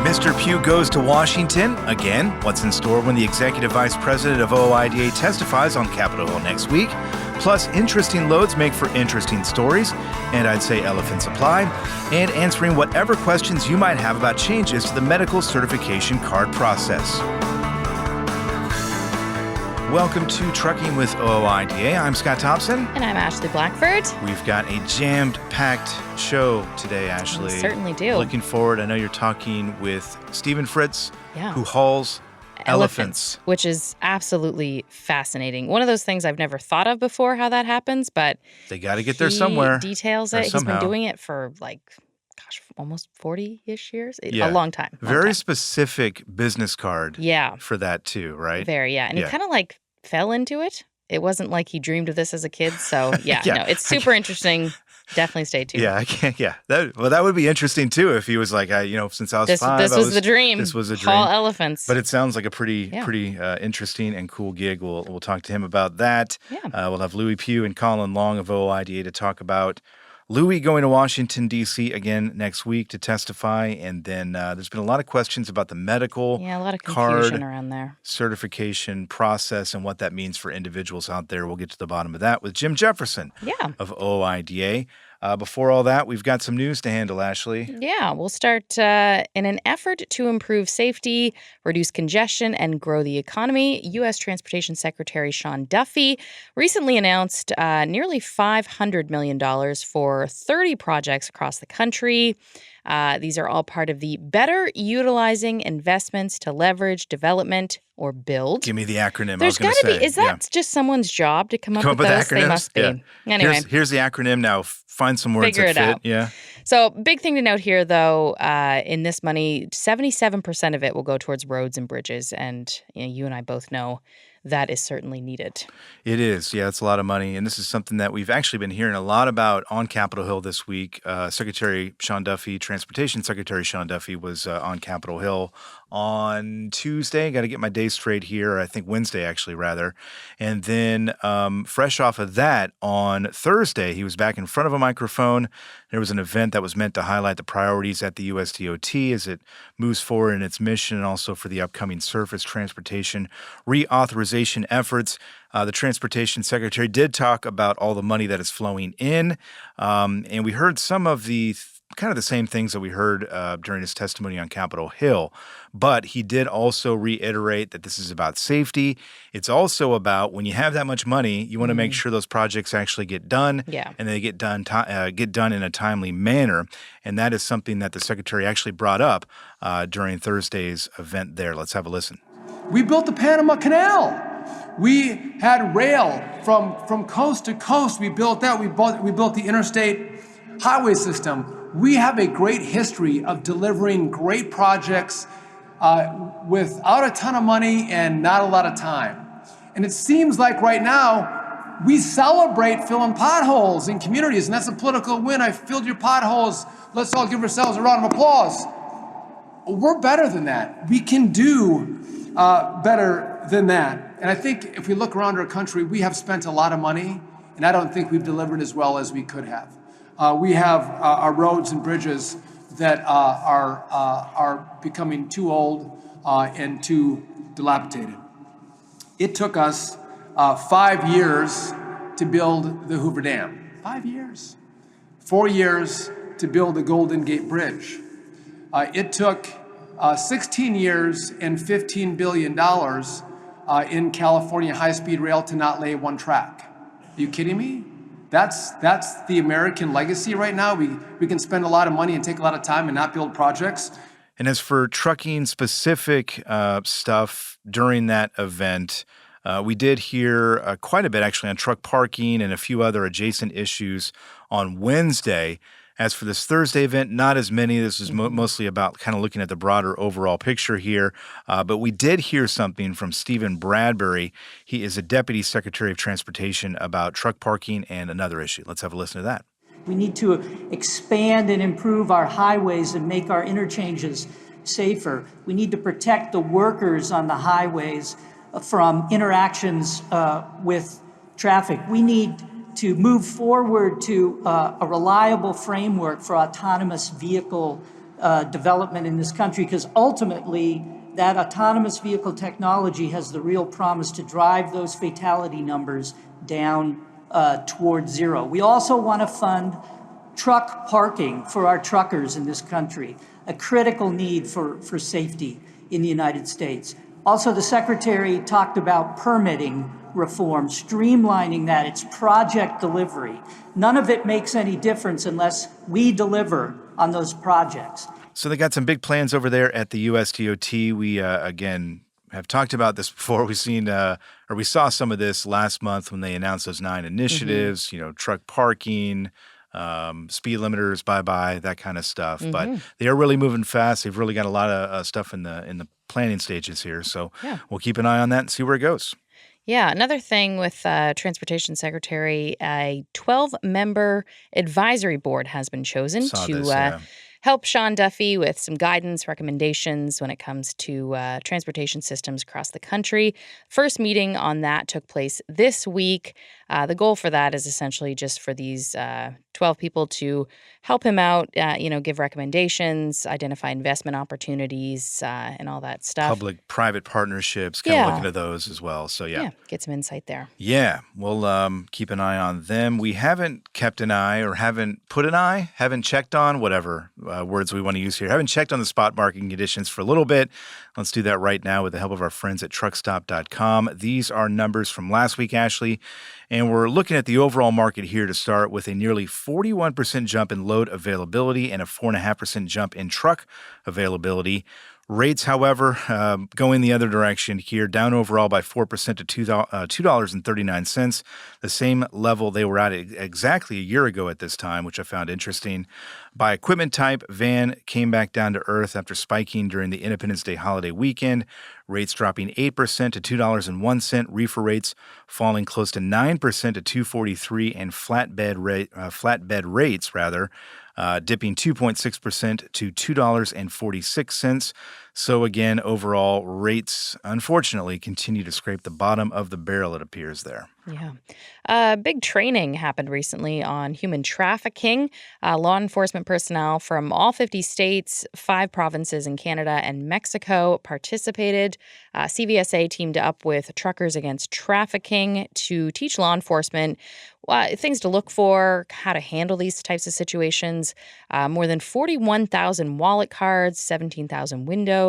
Mr. Pugh goes to Washington. Again, what's in store when the Executive Vice President of OOIDA testifies on Capitol Hill next week? Plus, interesting loads make for interesting stories, and I'd say elephant supply, and answering whatever questions you might have about changes to the medical certification card process. Welcome to Trucking with OOIDA. I'm Scott Thompson. And I'm Ashley Blackford. We've got a jammed-packed show today, Ashley. We certainly do. Looking forward. I know you're talking with Stephen Fritz, Yeah. who hauls elephants. Which is absolutely fascinating. One of those things I've never thought of before, how that happens, but They got to get there somewhere. He details it. He's been doing it for almost 40-ish years. Yeah. A long time. Very specific business card for that too, right? Very, yeah. And he kind of fell into it. It wasn't like he dreamed of this as a kid. So no, it's super interesting. Definitely stay tuned. Yeah, I can't. Yeah, that would be interesting too if he was like, since I was 5, this was the dream. This was a dream. Haul elephants. But it sounds like a pretty interesting and cool gig. We'll talk to him about that. Yeah. We'll have Lewie Pugh and Colin Long of OOIDA to talk about Lewie going to Washington, D.C. again next week to testify. And then there's been a lot of questions about the medical a lot of confusion around there. Certification process and what that means for individuals out there. We'll get to the bottom of that with Jim Jefferson of OOIDA. Before all that, we've got some news to handle, Ashley. Yeah, we'll start in an effort to improve safety, reduce congestion, and grow the economy. U.S. Transportation Secretary Sean Duffy recently announced nearly $500 million for 30 projects across the country. These are all part of the Better Utilizing Investments to Leverage Development or Build. Give me the acronym. There's got to be. Is that just someone's job to come up with those? Acronyms? They must be. Yeah. Anyway. Here's the acronym now. Find some words Figure that it fit. out. Yeah. So big thing to note here, though, in this money, 77% of it will go towards roads and bridges. And you and I both know that is certainly needed. It is. Yeah, it's a lot of money. And this is something that we've actually been hearing a lot about on Capitol Hill this week. Secretary Sean Duffy, Transportation Secretary Sean Duffy was on Capitol Hill on Tuesday. Got to get my days straight here. I think Wednesday, actually, rather. And then fresh off of that, on Thursday, he was back in front of a microphone. There was an event that was meant to highlight the priorities at the USDOT as it moves forward in its mission and also for the upcoming surface transportation reauthorization efforts. The Transportation Secretary did talk about all the money that is flowing in, and we heard some of the kind of the same things that we heard during his testimony on Capitol Hill. But he did also reiterate that this is about safety. It's also about when you have that much money, you want to make sure those projects actually get done, and they get done in a timely manner. And that is something that the Secretary actually brought up during Thursday's event there. Let's have a listen. We built the Panama Canal. We had rail from coast to coast. We built that. We built the interstate highway system. We have a great history of delivering great projects without a ton of money and not a lot of time. And it seems like right now we celebrate filling potholes in communities, and that's a political win. I filled your potholes. Let's all give ourselves a round of applause. We're better than that. We can do better than that. And I think if we look around our country, we have spent a lot of money, and I don't think we've delivered as well as we could have. We have our roads and bridges that are becoming too old and too dilapidated. It took us 5 years to build the Hoover Dam. 5 years. 4 years to build the Golden Gate Bridge. It took 16 years and $15 billion in California high-speed rail to not lay one track. Are you kidding me? That's the American legacy right now. We can spend a lot of money and take a lot of time and not build projects. And as for trucking-specific stuff during that event, we did hear quite a bit actually on truck parking and a few other adjacent issues on Wednesday. As for this Thursday event, not as many. This is mostly about kind of looking at the broader overall picture here. But we did hear something from Stephen Bradbury. He is a Deputy Secretary of Transportation about truck parking and another issue. Let's have a listen to that. We need to expand and improve our highways and make our interchanges safer. We need to protect the workers on the highways from interactions with traffic. We need to move forward to a reliable framework for autonomous vehicle development in this country, because ultimately that autonomous vehicle technology has the real promise to drive those fatality numbers down toward zero. We also want to fund truck parking for our truckers in this country, a critical need for safety in the United States. Also, the Secretary talked about permitting reform, streamlining that. It's project delivery. None of it makes any difference unless we deliver on those projects. So they got some big plans over there at the USDOT. We, again, have talked about this before. We saw some of this last month when they announced those 9 initiatives, truck parking, speed limiters, bye-bye, that kind of stuff. But they are really moving fast. They've really got a lot of stuff in the planning stages here. So we'll keep an eye on that and see where it goes. Yeah, another thing with Transportation Secretary, a 12-member advisory board has been chosen to help Sean Duffy with some guidance, recommendations when it comes to transportation systems across the country. First meeting on that took place this week. The goal for that is essentially just for these 12 people to help him out, give recommendations, identify investment opportunities, and all that stuff. Public-private partnerships, kind of look into those as well. So, yeah, get some insight there. Yeah, we'll keep an eye on them. We haven't kept an eye or haven't checked on, whatever words we want to use here. Haven't checked on the spot market conditions for a little bit. Let's do that right now with the help of our friends at truckstop.com. These are numbers from last week, Ashley. And we're looking at the overall market here to start with a nearly 41% jump in load availability and a 4.5% jump in truck availability. Rates, however, going the other direction here, down overall by 4% to $2.39, the same level they were at exactly a year ago at this time, which I found interesting. By equipment type, van came back down to earth after spiking during the Independence Day holiday weekend. Rates dropping 8% to $2.01, reefer rates falling close to 9% to $2.43, and flatbed rates dipping 2.6% to $2.46. So again, overall rates, unfortunately, continue to scrape the bottom of the barrel, it appears there. Yeah. Big training happened recently on human trafficking. Law enforcement personnel from all 50 states, 5 provinces in Canada and Mexico participated. CVSA teamed up with Truckers Against Trafficking to teach law enforcement things to look for, how to handle these types of situations. More than 41,000 wallet cards, 17,000 window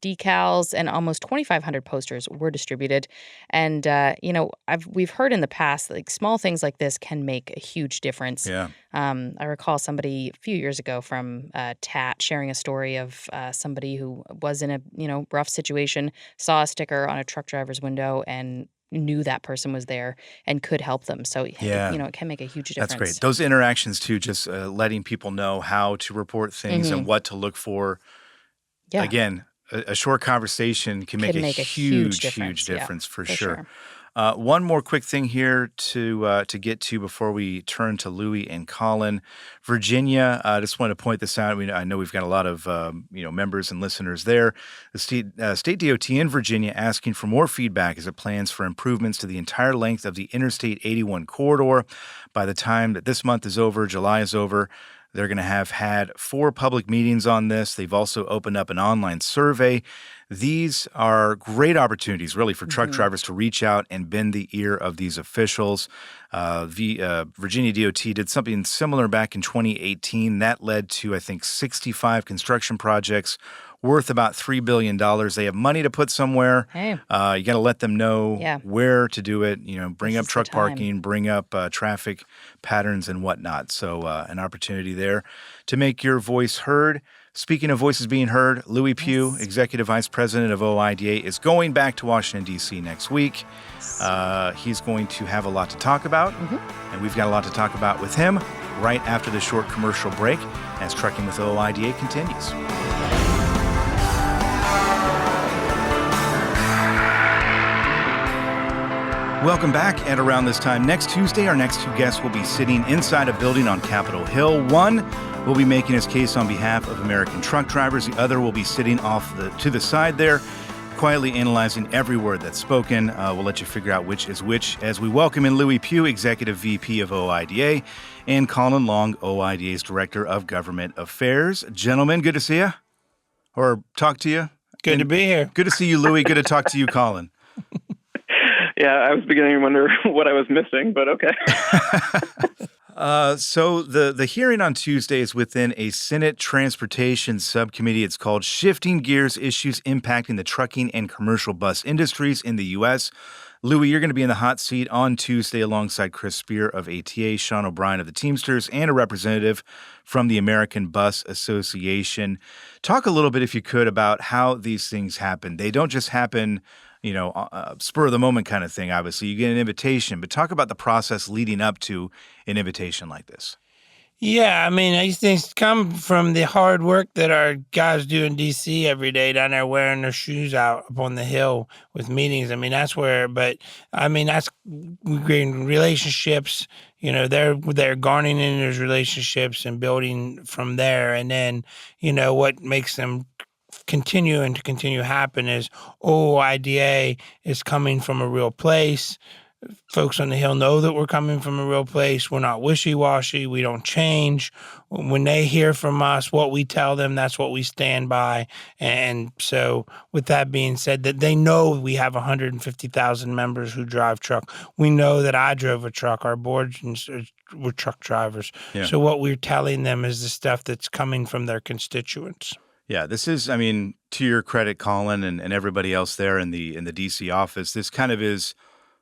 decals, and almost 2,500 posters were distributed. And, we've heard in the past, like, small things like this can make a huge difference. Yeah. I recall somebody a few years ago from TAT sharing a story of somebody who was in a, rough situation, saw a sticker on a truck driver's window and knew that person was there and could help them. So, it can make a huge difference. That's great. Those interactions, too, just letting people know how to report things and what to look for. Yeah. Again, a short conversation can make a huge difference for sure. One more quick thing here to get to before we turn to Lewie and Colin. Virginia, I just want to point this out. I know we've got a lot of members and listeners there. The state DOT in Virginia asking for more feedback as it plans for improvements to the entire length of the Interstate 81 corridor. By the time that this month is over, July is over, they're going to have had 4 public meetings on this. They've also opened up an online survey. These are great opportunities, really, for truck drivers to reach out and bend the ear of these officials. Virginia DOT did something similar back in 2018. That led to, I think, 65 construction projects worth about $3 billion. They have money to put somewhere. Hey. You got to let them know where to do it. Bring up truck parking, bring up traffic patterns and whatnot. So an opportunity there to make your voice heard. Speaking of voices being heard, Lewie Pugh, Executive Vice President of OOIDA, is going back to Washington, D.C. next week. He's going to have a lot to talk about, and we've got a lot to talk about with him right after the short commercial break as Trucking with OOIDA continues. Welcome back. At around this time next Tuesday, our next 2 guests will be sitting inside a building on Capitol Hill. One will be making his case on behalf of American truck drivers. The other will be sitting off to the side there. quietly analyzing every word that's spoken. We'll let you figure out which is which as we welcome in Lewie Pugh, Executive VP of OOIDA, and Colin Long, OOIDA's Director of Government Affairs. Gentlemen, good to see you, or talk to you. Good to be here. Good to see you, Lewie. Good to talk to you, Colin. Yeah, I was beginning to wonder what I was missing, but okay. So the hearing on Tuesday is within a Senate Transportation Subcommittee. It's called Shifting Gears, Issues Impacting the Trucking and Commercial Bus Industries in the U.S. Lewie, you're going to be in the hot seat on Tuesday alongside Chris Spear of ATA, Sean O'Brien of the Teamsters, and a representative from the American Bus Association. Talk a little bit, if you could, about how these things happen. They don't just happen, spur of the moment kind of thing, obviously. You get an invitation, but talk about the process leading up to an invitation like this. Yeah, I mean, these things come from the hard work that our guys do in D.C. every day down there wearing their shoes out up on the Hill with meetings. I mean, that's creating relationships. They're garnering in those relationships and building from there. And then, what makes them continue happen is OOIDA is coming from a real place. Folks on the Hill know that we're coming from a real place. We're not wishy-washy. We don't change. When they hear from us, what we tell them, that's what we stand by. And so with that being said, that they know we have 150,000 members who drive truck. We know that I drove a truck. Our boards were truck drivers. Yeah. So what we're telling them is the stuff that's coming from their constituents. Yeah, this is, to your credit, Colin, and everybody else there in the D.C. office, this kind of is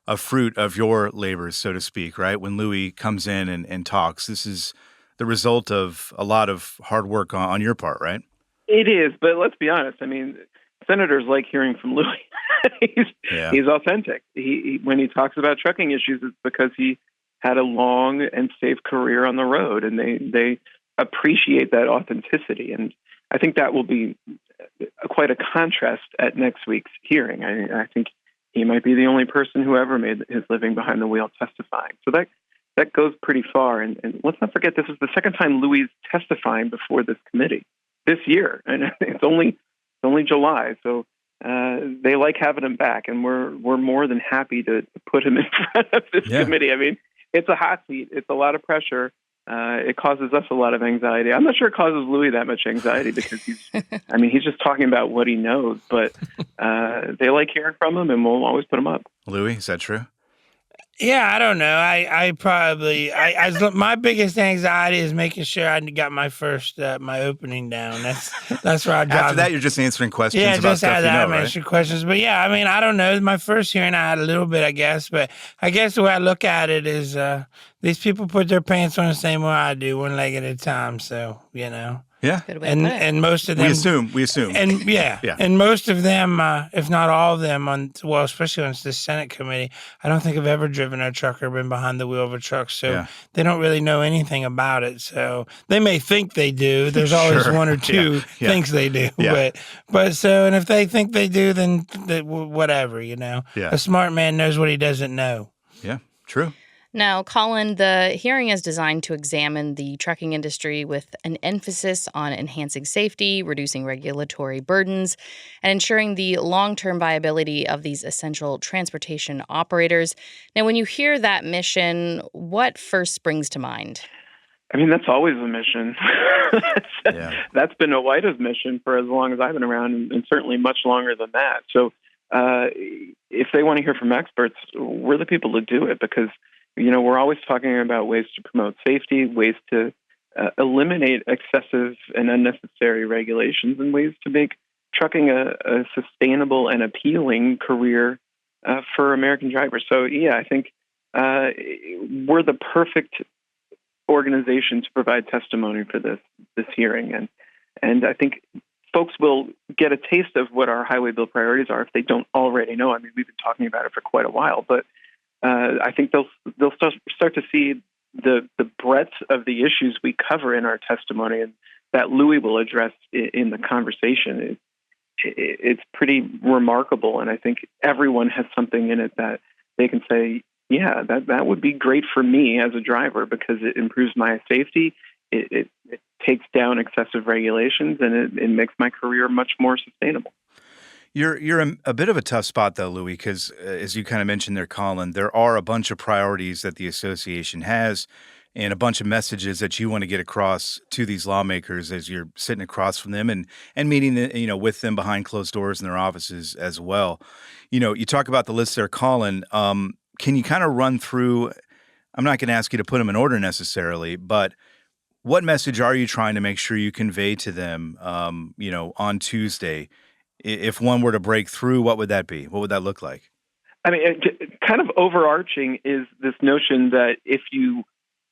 a fruit of your labors, so to speak, right? When Lewie comes in and talks, this is the result of a lot of hard work on your part, right? It is, but let's be honest. Senators like hearing from Lewie. He's authentic. When he talks about trucking issues, it's because he had a long and safe career on the road, and they appreciate that authenticity. And I think that will be quite a contrast at next week's hearing. I think he might be the only person who ever made his living behind the wheel testifying. So that goes pretty far. And let's not forget, this is the second time Lewie's testifying before this committee this year. And it's only July. So they like having him back. And we're more than happy to put him in front of this committee. It's a hot seat. It's a lot of pressure. It causes us a lot of anxiety. I'm not sure it causes Lewie that much anxiety because he's just talking about what he knows, but they like hearing from him and we'll always put him up. Lewie, is that true? Yeah, I don't know. My biggest anxiety is making sure I got my first, my opening down. That's where I drive. After that, you're just answering questions about just stuff I'm answering questions. But yeah, I don't know. My first hearing, I had a little bit, I guess. But I guess the way I look at it is these people put their pants on the same way I do, one leg at a time. So, Yeah, and most of them we assume, and and most of them, if not all of them, especially on this Senate committee, I don't think have ever driven a truck or been behind the wheel of a truck, so they don't really know anything about it. So they may think they do. There's always one or two thinks they do, but so, and if they think they do, then whatever, A smart man knows what he doesn't know. Yeah, true. Now, Colin, the hearing is designed to examine the trucking industry with an emphasis on enhancing safety, reducing regulatory burdens, and ensuring the long-term viability of these essential transportation operators. Now, when you hear that mission, what first springs to mind? That's always a mission. That's been OOIDA's mission for as long as I've been around, and certainly much longer than that. So if they want to hear from experts, we're the people to do it because we're always talking about ways to promote safety, ways to eliminate excessive and unnecessary regulations, and ways to make trucking a sustainable and appealing career for American drivers. So, I think we're the perfect organization to provide testimony for this hearing. And I think folks will get a taste of what our highway bill priorities are if they don't already know. We've been talking about it for quite a while, but I think they'll start to see the breadth of the issues we cover in our testimony and that Lewie will address in the conversation. It's pretty remarkable, and I think everyone has something in it that they can say, that would be great for me as a driver because it improves my safety, it takes down excessive regulations, and it makes my career much more sustainable. You're in a bit of a tough spot though, Louis, because as you kind of mentioned there, Colin, there are a bunch of priorities that the association has, and a bunch of messages that you want to get across to these lawmakers as you're sitting across from them and meeting with them behind closed doors in their offices as well. You talk about the list there, Colin. Can you kind of run through? I'm not going to ask you to put them in order necessarily, but what message are you trying to make sure you convey to them, on Tuesday? If one were to break through, what would that be? What would that look like? I mean, kind of overarching is this notion that if you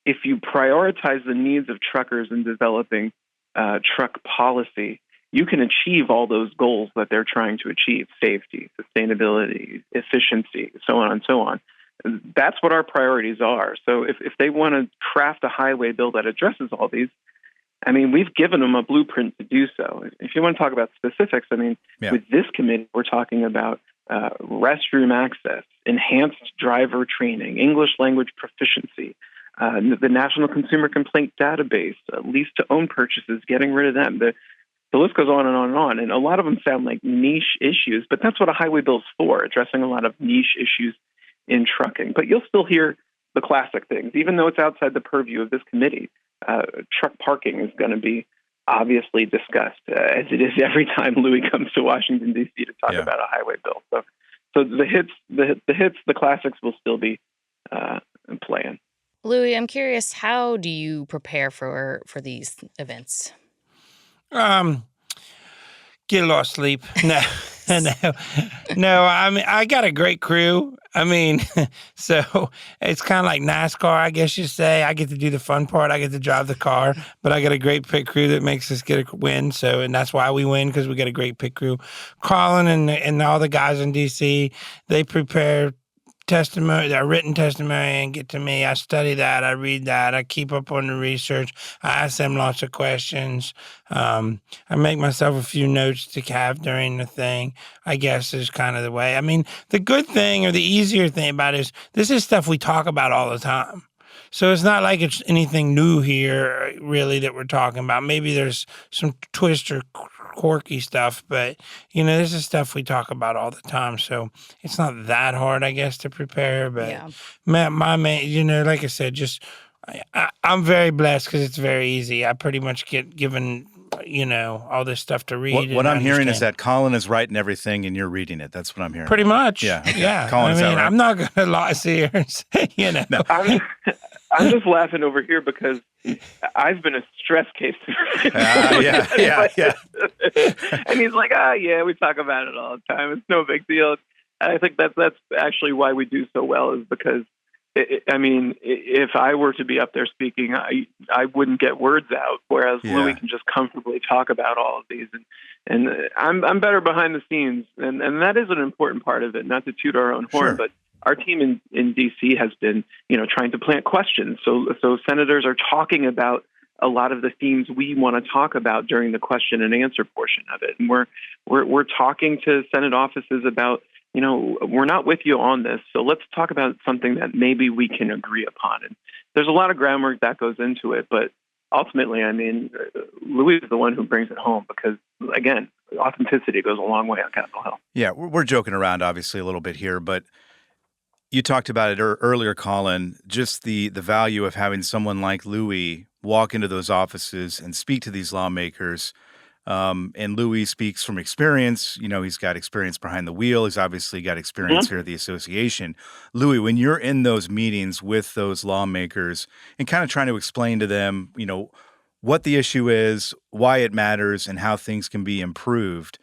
prioritize the needs of truckers in developing truck policy, you can achieve all those goals that they're trying to achieve: safety, sustainability, efficiency, so on and so on. That's what our priorities are. So if they want to craft a highway bill that addresses all these, I mean, we've given them a blueprint to do so. If you want to talk about specifics, I mean, with this committee, we're talking about restroom access, enhanced driver training, English language proficiency, the National Consumer Complaint Database, lease-to-own purchases, getting rid of them. The list goes on and on and on. And a lot of them sound like niche issues, but that's what a highway bill is for, addressing a lot of niche issues in trucking. But you'll still hear the classic things, even though it's outside the purview of this committee. Truck parking is going to be obviously discussed, as it is every time Louis comes to Washington, D.C. to talk about a highway bill. So the hits, the classics will still be playing. Louis, I'm curious, how do you prepare for these events? Get a lot of sleep. No. I mean, I got a great crew. I mean, so it's kind of like NASCAR, I guess you say. I get to do the fun part. I get to drive the car, but I got a great pit crew that makes us get a win. So, and that's why we win, because we got a great pit crew. Colin and all the guys in D.C., they prepare testimony, their written testimony, and get to me. I study that. I read that. I keep up on the research. I ask them lots of questions. I make myself a few notes to have during the thing, I guess, is kind of the way. I mean, the good thing or the easier thing about it is this is stuff we talk about all the time. So it's not like it's anything new here, really, that we're talking about. Maybe there's some twist or quirky stuff, but, this is stuff we talk about all the time. So it's not that hard, I guess, to prepare. But my main, like I said, I'm very blessed because it's very easy. I pretty much get given, all this stuff to read. What I'm hearing is that Colin is writing everything and you're reading it. That's what I'm hearing. Pretty much. Yeah. Okay. Yeah. Colin, is that right? I'm not going to lie here and say, No. I'm just laughing over here because I've been a stress case. Yeah. And he's like, we talk about it all the time. It's no big deal. And I think that's actually why we do so well, is because, if I were to be up there speaking, I wouldn't get words out, whereas Louis can just comfortably talk about all of these. And I'm better behind the scenes, and that is an important part of it, not to toot our own horn, but our team in D.C. has been, trying to plant questions. So senators are talking about a lot of the themes we want to talk about during the question and answer portion of it. And we're talking to Senate offices about, we're not with you on this, so let's talk about something that maybe we can agree upon. And there's a lot of groundwork that goes into it, but ultimately, Louis is the one who brings it home because, again, authenticity goes a long way on Capitol Hill. Yeah, we're joking around, obviously, a little bit here, but you talked about it earlier, Colin, just the value of having someone like Louis walk into those offices and speak to these lawmakers. And Louis speaks from experience. He's got experience behind the wheel. He's obviously got experience here at the association. Louis, when you're in those meetings with those lawmakers and kind of trying to explain to them, what the issue is, why it matters, and how things can be improved,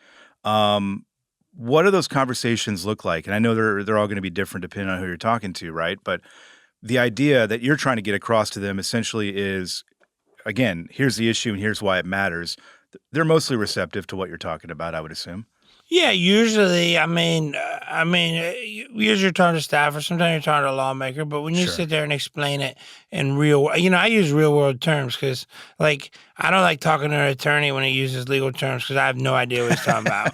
what do those conversations look like? And I know they're all going to be different depending on who you're talking to, right? But the idea that you're trying to get across to them essentially is, again, here's the issue and here's why it matters. They're mostly receptive to what you're talking about, I would assume. Yeah, usually, usually you're talking to staff or sometimes you're talking to a lawmaker, but when you sit there and explain it in real, I use real world terms because, I don't like talking to an attorney when he uses legal terms because I have no idea what he's talking about.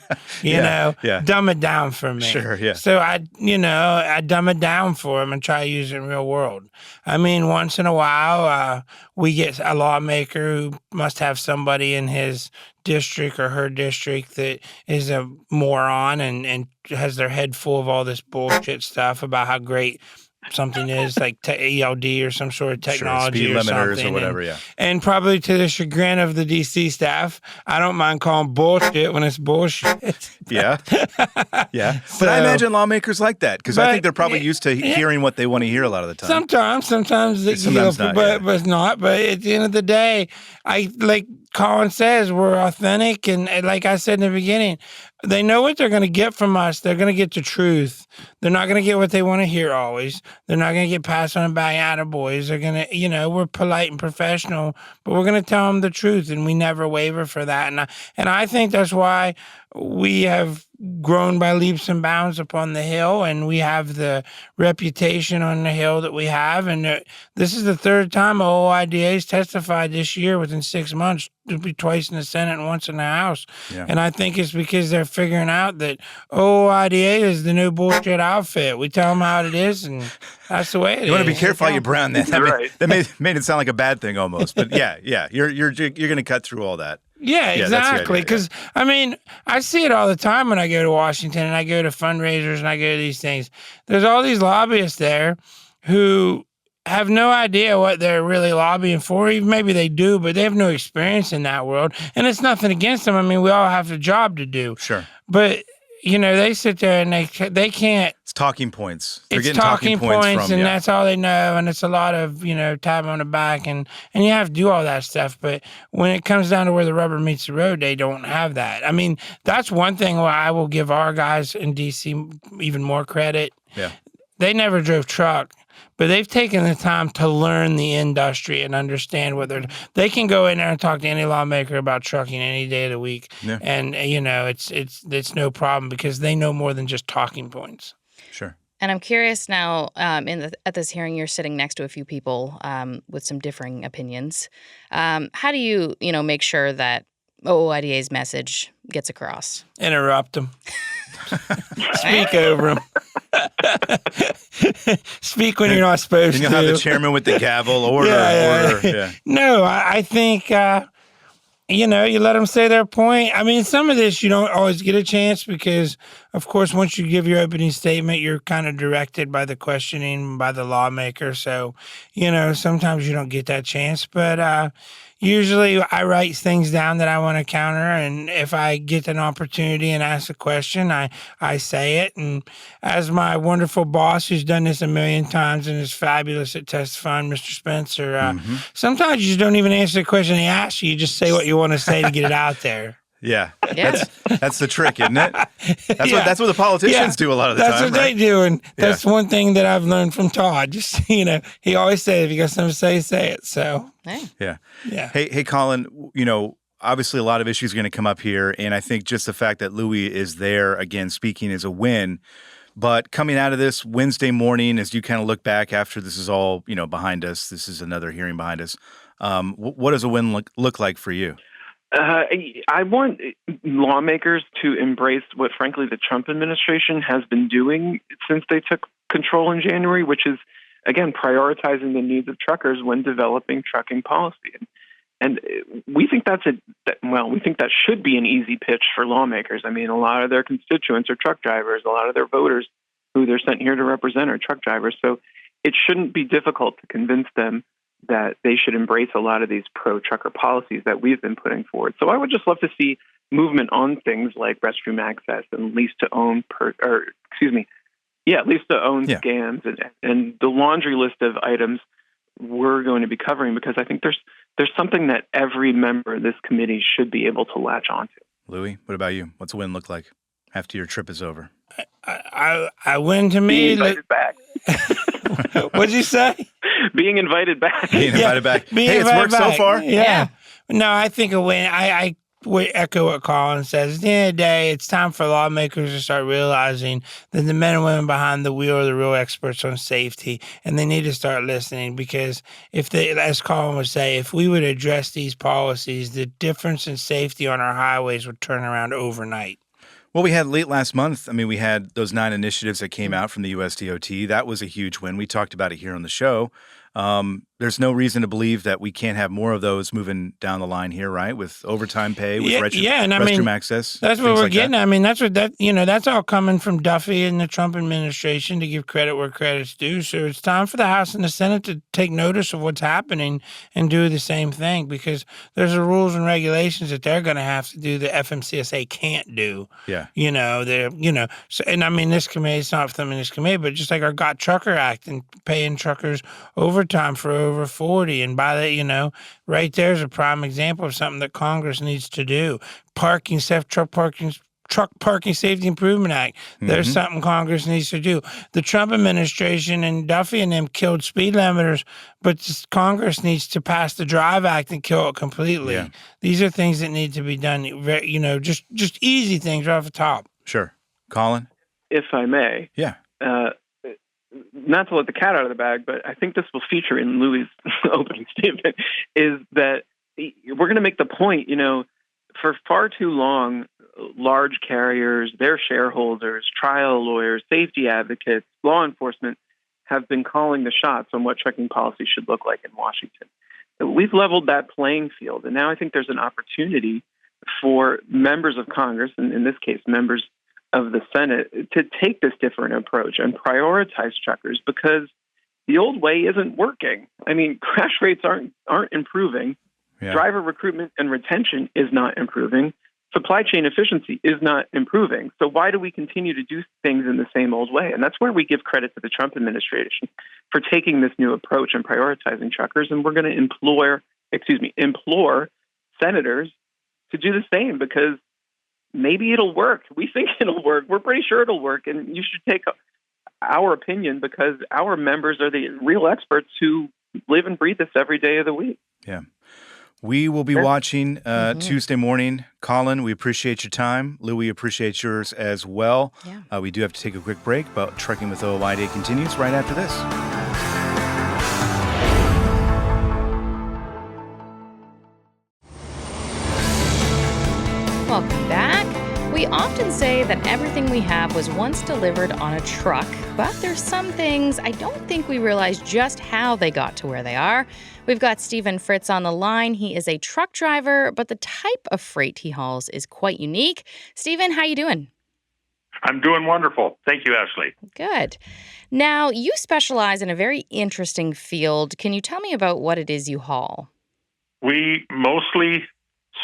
Dumb it down for me. Sure, yeah. So I dumb it down for him and try to use it in real world. Once in a while, we get a lawmaker who must have somebody in his district or her district that is a moron and has their head full of all this bullshit stuff about how great something is, like ELD or some sort of technology, speed or limiters something, or whatever. and probably to the chagrin of the DC staff, I don't mind calling bullshit when it's bullshit. Yeah. But I imagine lawmakers like that because I think they're probably used to hearing what they want to hear a lot of the time. Sometimes not, but it's not. But at the end of the day, like Colin says, we're authentic, and like I said in the beginning, they know what they're going to get from us. They're going to get the truth. They're not going to get what they want to hear always. They're not going to get passed on by attaboys. They're going to, we're polite and professional, but we're going to tell them the truth, and we never waver for that. And I think that's why we have grown by leaps and bounds upon the Hill, and we have the reputation on the Hill that we have. And this is the third time OOIDA has testified this year within 6 months. It'll be twice in the Senate and once in the House. Yeah. And I think it's because they're figuring out that OOIDA is the new bullshit outfit. We tell them how it is, and that's the way it is. You want to be careful how you brown that. That right. made it sound like a bad thing almost. But yeah, you're going to cut through all that. Yeah, exactly. Because, I mean, I see it all the time when I go to Washington and I go to fundraisers and I go to these things. There's all these lobbyists there who have no idea what they're really lobbying for. Even maybe they do, but they have no experience in that world. And it's nothing against them. I mean, we all have a job to do. Sure. But, they sit there and they can't. It's talking points. They're it's getting talking points from, and that's all they know. And it's a lot of, tap on the back and you have to do all that stuff. But when it comes down to where the rubber meets the road, they don't have that. I mean, that's one thing where I will give our guys in DC even more credit. Yeah. They never drove truck, but they've taken the time to learn the industry and understand what they can go in there and talk to any lawmaker about trucking any day of the week. Yeah. And, it's no problem because they know more than just talking points. Sure. And I'm curious now, at this hearing, you're sitting next to a few people with some differing opinions. How do you, make sure that OOIDA's message gets across? Interrupt them. Speak over them. Speak when you're not supposed to. And you'll have the chairman with the gavel, order. Yeah. No, I think, you let them say their point. I mean, some of this you don't always get a chance because, of course, once you give your opening statement, you're kind of directed by the questioning by the lawmaker. So, sometimes you don't get that chance. But usually I write things down that I want to counter. And if I get an opportunity and ask a question, I say it. And as my wonderful boss, who's done this a million times and is fabulous at testifying, Mr. Spencer, sometimes you just don't even answer the question he asks you. You just say what you want to say to get it out there. Yeah. That's the trick, isn't it? That's what the politicians do a lot of the time. That's what they do, and that's one thing that I've learned from Todd. Just he always says, if you got something to say it. So yeah. Hey, Colin. Obviously a lot of issues are going to come up here, and I think just the fact that Lewie is there again speaking is a win. But coming out of this Wednesday morning, as you kind of look back after this is all behind us, this is another hearing behind us. What does a win look like for you? I want lawmakers to embrace what, frankly, the Trump administration has been doing since they took control in January, which is, again, prioritizing the needs of truckers when developing trucking policy. And we think we think that should be an easy pitch for lawmakers. I mean, a lot of their constituents are truck drivers. A lot of their voters who they're sent here to represent are truck drivers. So it shouldn't be difficult to convince them that they should embrace a lot of these pro-trucker policies that we've been putting forward. So I would just love to see movement on things like restroom access and lease-to-own scans and the laundry list of items we're going to be covering, because I think there's something that every member of this committee should be able to latch onto. Louie, what about you? What's a win look like after your trip is over? I win to me. Being invited back. What'd you say? Being invited back. Being invited back. Hey, it's worked so far. Yeah. No, I think a win. I would echo what Colin says. At the end of the day, it's time for lawmakers to start realizing that the men and women behind the wheel are the real experts on safety, and they need to start listening, because if they, as Colin would say, if we would address these policies, the difference in safety on our highways would turn around overnight. Well, we had late last month, we had those 9 initiatives that came out from the USDOT. That was a huge win. We talked about it here on the show. there's no reason to believe that we can't have more of those moving down the line here, right? With overtime pay, with restroom access. That's what we're getting. I mean, that's that's all coming from Duffy and the Trump administration to give credit where credit's due. So it's time for the House and the Senate to take notice of what's happening and do the same thing, because there's the rules and regulations that they're going to have to do that FMCSA can't do. Yeah. So, and I mean, this committee, it's not from this committee, but just like our Got Trucker Act and paying truckers overtime for over 40, and by that, right there's a prime example of something that Congress needs to do. Truck Parking Safety Improvement Act. There's something Congress needs to do. The Trump administration and Duffy and them killed speed limiters, but Congress needs to pass the Drive Act and kill it completely. Yeah. These are things that need to be done. Just easy things right off the top. Sure, Colin. If I may. Yeah. Not to let the cat out of the bag, but I think this will feature in Lewie's opening statement, is that we're going to make the point, for far too long, large carriers, their shareholders, trial lawyers, safety advocates, law enforcement have been calling the shots on what trucking policy should look like in Washington. We've leveled that playing field, and now I think there's an opportunity for members of Congress, and in this case, members of the Senate, to take this different approach and prioritize truckers, because the old way isn't working. I mean, crash rates aren't improving. Yeah. Driver recruitment and retention is not improving. Supply chain efficiency is not improving. So why do we continue to do things in the same old way? And that's where we give credit to the Trump administration for taking this new approach and prioritizing truckers. And we're going to implore senators to do the same, because maybe it'll work. We think it'll work. We're pretty sure it'll work. And you should take our opinion, because our members are the real experts who live and breathe this every day of the week. Yeah. We will be watching Tuesday morning. Colin, we appreciate your time. Lou, we appreciate yours as well. Yeah. We do have to take a quick break, but Trucking with OOIDA continues right after this. Welcome back. We often say that everything we have was once delivered on a truck, but there's some things I don't think we realize just how they got to where they are. We've got Stephen Fritz on the line. He is a truck driver, but the type of freight he hauls is quite unique. Stephen, how you doing? I'm doing wonderful. Thank you, Ashley. Good. Now, you specialize in a very interesting field. Can you tell me about what it is you haul? We mostly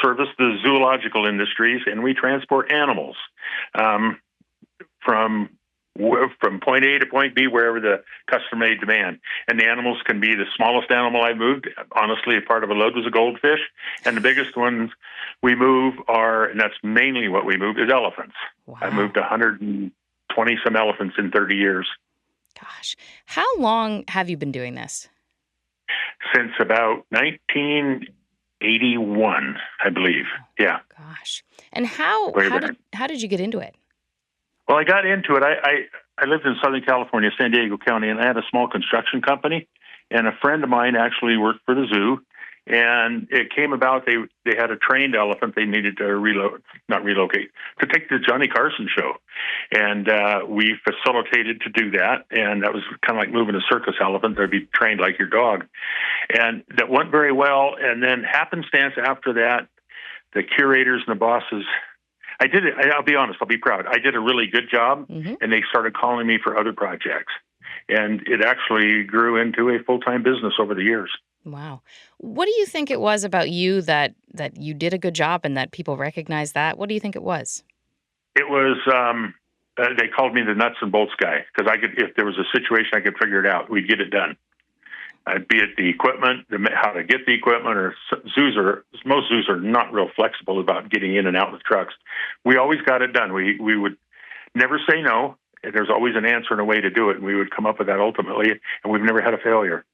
service the zoological industries, and we transport animals from point A to point B, wherever the customer may demand. And the animals can be the smallest animal I moved. Honestly, a part of a load was a goldfish. And the biggest ones we move and that's mainly what we move, is elephants. Wow. I moved 120-some elephants in 30 years. How long have you been doing this? Since about 1981, I believe. Yeah. Gosh. And how did you get into it? Well, I got into it. I lived in Southern California, San Diego County, and I had a small construction company. And a friend of mine actually worked for the zoo. And it came about, they had a trained elephant they needed to to take to the Johnny Carson show. And we facilitated to do that. And that was kind of like moving a circus elephant. They'd be trained like your dog. And that went very well. And then happenstance after that, the curators and the bosses, I did it. I'll be honest. I'll be proud. I did a really good job, and they started calling me for other projects. And it actually grew into a full-time business over the years. Wow. What do you think it was about you that you did a good job and that people recognized that? What do you think it was? It was, they called me the nuts and bolts guy, because if there was a situation, I could figure it out. We'd get it done. Be it the equipment, how to get the equipment, or most zoos are not real flexible about getting in and out with trucks. We always got it done. We would never say no. There's always an answer and a way to do it, and we would come up with that ultimately, and we've never had a failure.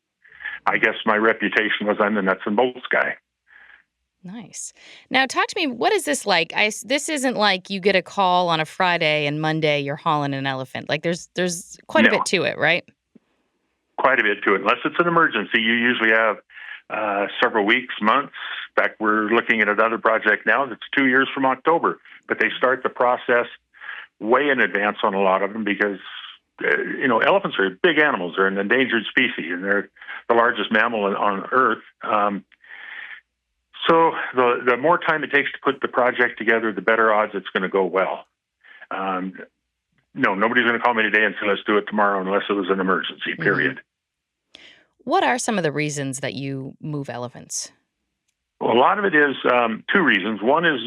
I guess my reputation was I'm the nuts and bolts guy. Nice. Now, talk to me. What is this like? This isn't like you get a call on a Friday and Monday you're hauling an elephant. Like there's quite a bit to it, right? Quite a bit to it. Unless it's an emergency, you usually have several weeks, months. In fact, we're looking at another project now that's 2 years from October. But they start the process way in advance on a lot of them, because elephants are big animals. They're an endangered species, and they're the largest mammal on Earth. So the more time it takes to put the project together, the better odds it's going to go well. No, nobody's going to call me today and say, let's do it tomorrow, unless it was an emergency, period. What are some of the reasons that you move elephants? Well, a lot of it is two reasons. One is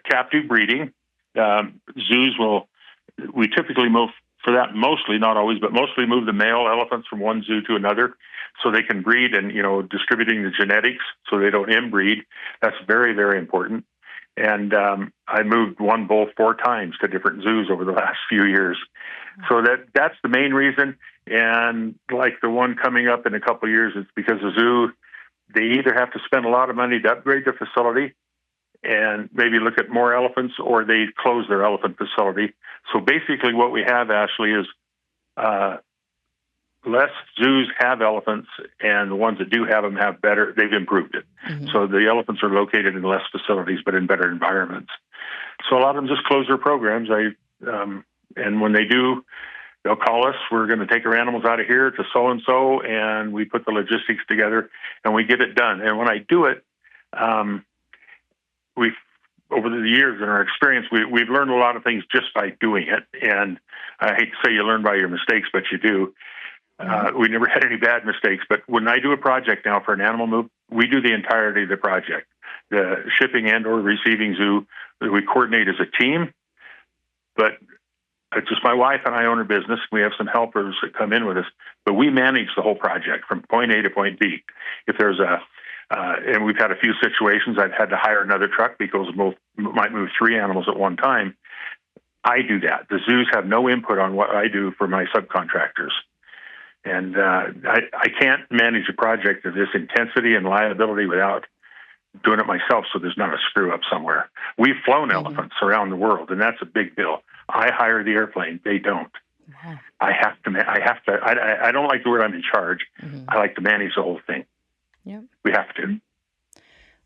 captive breeding. We typically move for that mostly, not always, but mostly move the male elephants from one zoo to another so they can breed and, distributing the genetics so they don't inbreed. That's very, very important. And I moved one bull 4 times to different zoos over the last few years. So that's the main reason. And like the one coming up in a couple of years, it's because the zoo, they either have to spend a lot of money to upgrade their facility and maybe look at more elephants, or they close their elephant facility. So basically what we have, Ashley, is less zoos have elephants, and the ones that do have them have better, they've improved it. So the elephants are located in less facilities, but in better environments. So a lot of them just close their programs. And when they do, they'll call us. We're going to take our animals out of here to so-and-so, and we put the logistics together, and we get it done. And when I do it, over the years in our experience, we've learned a lot of things just by doing it. And I hate to say you learn by your mistakes, but you do. We never had any bad mistakes. But when I do a project now for an animal move, we do the entirety of the project. The shipping and or receiving zoo, we coordinate as a team. But it's just my wife and I own a business. We have some helpers that come in with us. But we manage the whole project from point A to point B. If there's and we've had a few situations I've had to hire another truck because might move 3 animals at one time. I do that. The zoos have no input on what I do for my subcontractors. And I can't manage a project of this intensity and liability without doing it myself, so there's not a screw up somewhere. We've flown elephants around the world, and that's a big deal. I hire the airplane. They don't. Wow. I don't like the word I'm in charge. I like to manage the whole thing. Yep. We have to.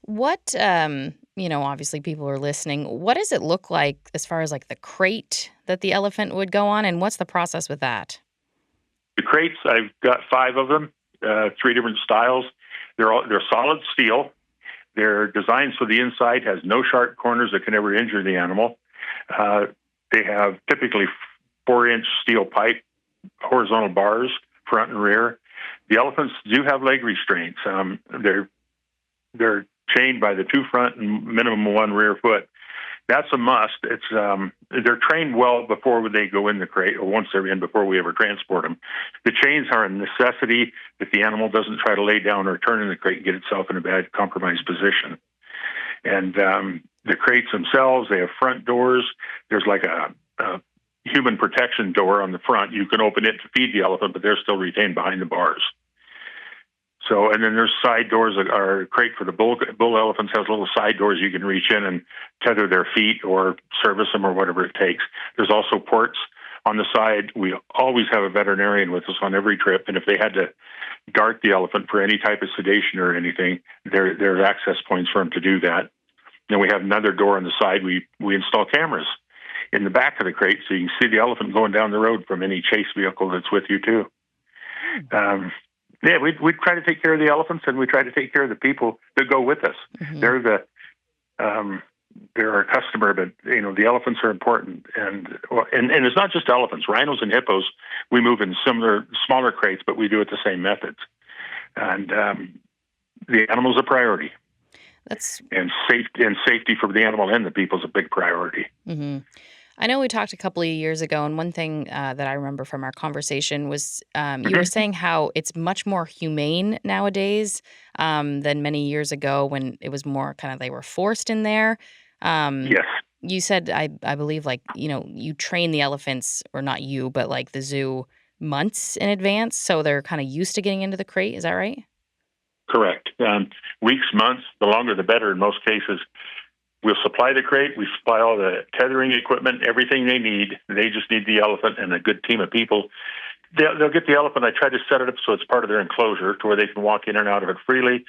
What, obviously people are listening. What does it look like as far as like the crate that the elephant would go on, and what's the process with that? The crates, I've got 5 of them, 3 different styles. They're solid steel. They're designed so the inside has no sharp corners that can ever injure the animal. They have typically 4-inch steel pipe, horizontal bars, front and rear. The elephants do have leg restraints. They're chained by the 2 front and minimum 1 rear foot. That's a must. It's they're trained well before they go in the crate, or once they're in, before we ever transport them. The chains are a necessity if the animal doesn't try to lay down or turn in the crate and get itself in a bad compromised position. And the crates themselves, they have front doors. There's like a human protection door on the front. You can open it to feed the elephant, but they're still retained behind the bars. So, and then there's side doors. Our crate for the bull elephants has little side doors you can reach in and tether their feet or service them or whatever it takes. There's also ports on the side. We always have a veterinarian with us on every trip, and if they had to dart the elephant for any type of sedation or anything, there's access points for them to do that. Then we have another door on the side. We install cameras in the back of the crate so you can see the elephant going down the road from any chase vehicle that's with you too. Yeah, we try to take care of the elephants, and we try to take care of the people that go with us. They're our customer, but the elephants are important, and it's not just elephants. Rhinos and hippos we move in smaller crates, but we do it the same methods. And the animal's a priority. And safety for the animal and the people is a big priority. I know we talked a couple of years ago, and one thing that I remember from our conversation was you were saying how it's much more humane nowadays than many years ago when it was more kind of they were forced in there. Yes. You said, I believe, you train the elephants, or not you, but like the zoo months in advance, so they're kind of used to getting into the crate. Is that right? Correct. Weeks, months, the longer the better in most cases. We'll supply the crate. We supply all the tethering equipment, everything they need. They just need the elephant and a good team of people. They'll get the elephant. I try to set it up so it's part of their enclosure to where they can walk in and out of it freely.